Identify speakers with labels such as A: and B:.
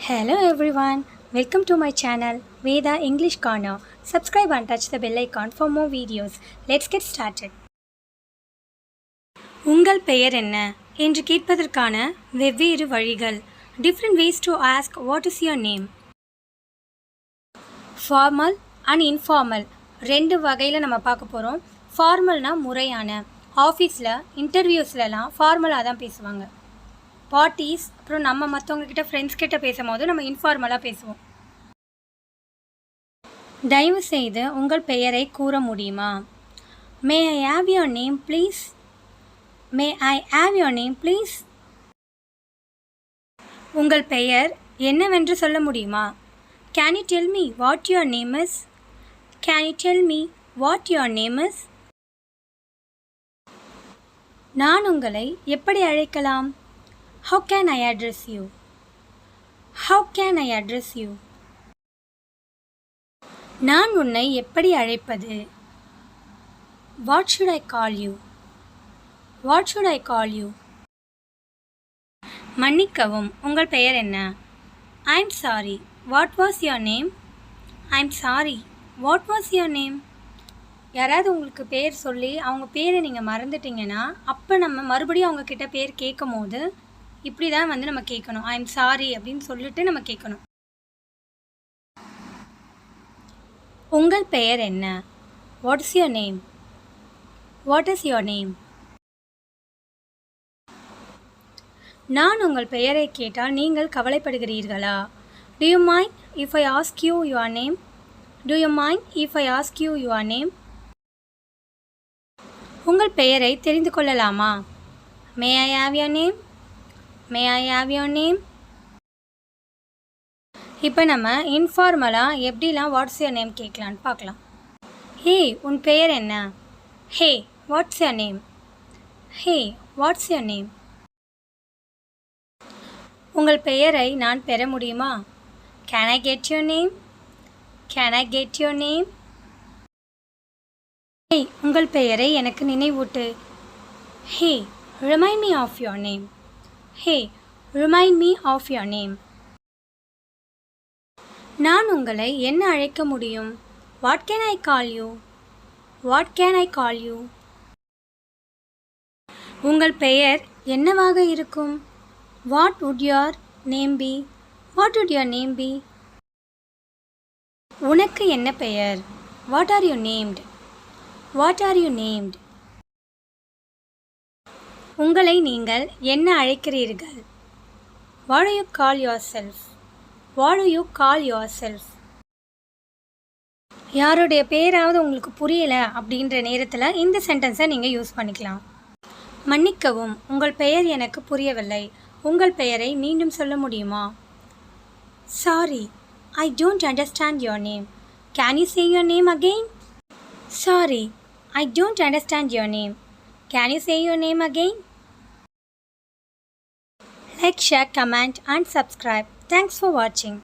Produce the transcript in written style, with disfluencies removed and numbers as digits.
A: Hello everyone, welcome to my channel Vedha English Corner. Subscribe and touch the bell icon for more videos. Let's get started. உங்கள் பெயர் என்ன என்று கேட்பதற்கான வெவ்வேறு வழிகள். Different ways to ask what is your name. Formal and informal ரெண்டு வகையில் நம்ம பார்க்க போகிறோம். ஃபார்மல்னா முறையான, ஆஃபீஸில் இன்டர்வியூஸ்லலாம் ஃபார்மலாக தான் பேசுவாங்க. பார்ட்டிஸ் அப்புறம் நம்ம மற்றவங்கக்கிட்ட ஃப்ரெண்ட்ஸ் கிட்ட பேசும்போது நம்ம இன்ஃபார்மலாக பேசுவோம். தயவு செய்து உங்கள் பெயரை கூற முடியுமா? May I have your name please? May I have your name please? உங்கள் பெயர் என்னவென்று சொல்ல முடியுமா? Can you tell me what your name is? Can you tell me what your name is? நான் உங்களை எப்படி அழைக்கலாம்? How can I address you? How can I address you? நான் உன்னை எப்படி அழைப்பது? What should I call you? What should I call you? மன்னிக்கவும், உங்கள் பெயர் என்ன? I'm sorry. What was your name? I'm sorry. What was your name? யாராவது உங்களுக்கு பேர் சொல்லி அவங்க பேரை நீங்கள் மறந்துட்டீங்கன்னா அப்போ நம்ம மறுபடியும் அவங்கக்கிட்ட பேர் கேட்கும் போது இப்படி தான் நம்ம கேட்கணும். ஐ எம் சாரி அப்படின்னு சொல்லிட்டு நம்ம கேட்கணும். உங்கள் பெயர் என்ன? What is your name? What is your name? நான் உங்கள் பெயரை கேட்டால் நீங்கள் கவலைப்படுகிறீர்களா? Do you mind if I ask you your name? Do you mind if I ask you your name? உங்கள் பெயரை தெரிந்து கொள்ளலாமா? May I have your name? May I have your name? இப்போ நம்ம இன்ஃபார்மலாக எப்படிலாம் வாட்ஸ் யுவர் நேம் கேட்கலான்னு பார்க்கலாம். ஹே, உன் பெயர் என்ன? Hey, what's your name? Hey, what's your name? உங்கள் பெயரை நான் பெற முடியுமா? Can I get your name? Can I get your name? Hey, உங்கள் பெயரை எனக்கு நினைவூட்டு. Hey, remind me of your name. Hey, remind me of your name. நான் உங்களை என்ன அழைக்க முடியும்? What can I call you? What can I call you? உங்கள் பெயர் என்னவாக இருக்கும்? What would your name be? What would your name be? உனக்கு என்ன பெயர்? What are you named? What are you named? உங்களை நீங்கள் என்ன அழைக்கிறீர்கள்? What do you call yourself? What do you call yourself? யாருடைய பேராவது உங்களுக்கு புரியலை அப்படின்ற நேரத்தில் இந்த சென்டென்ஸை நீங்கள் யூஸ் பண்ணிக்கலாம். மன்னிக்கவும், உங்கள் பெயர் எனக்கு புரியவில்லை. உங்கள் பெயரை மீண்டும் சொல்ல முடியுமா? Sorry, I don't understand your name. Can you say your name again? Sorry, I don't understand your name. Can you say your name again? Like, share, comment and subscribe. Thanks for watching.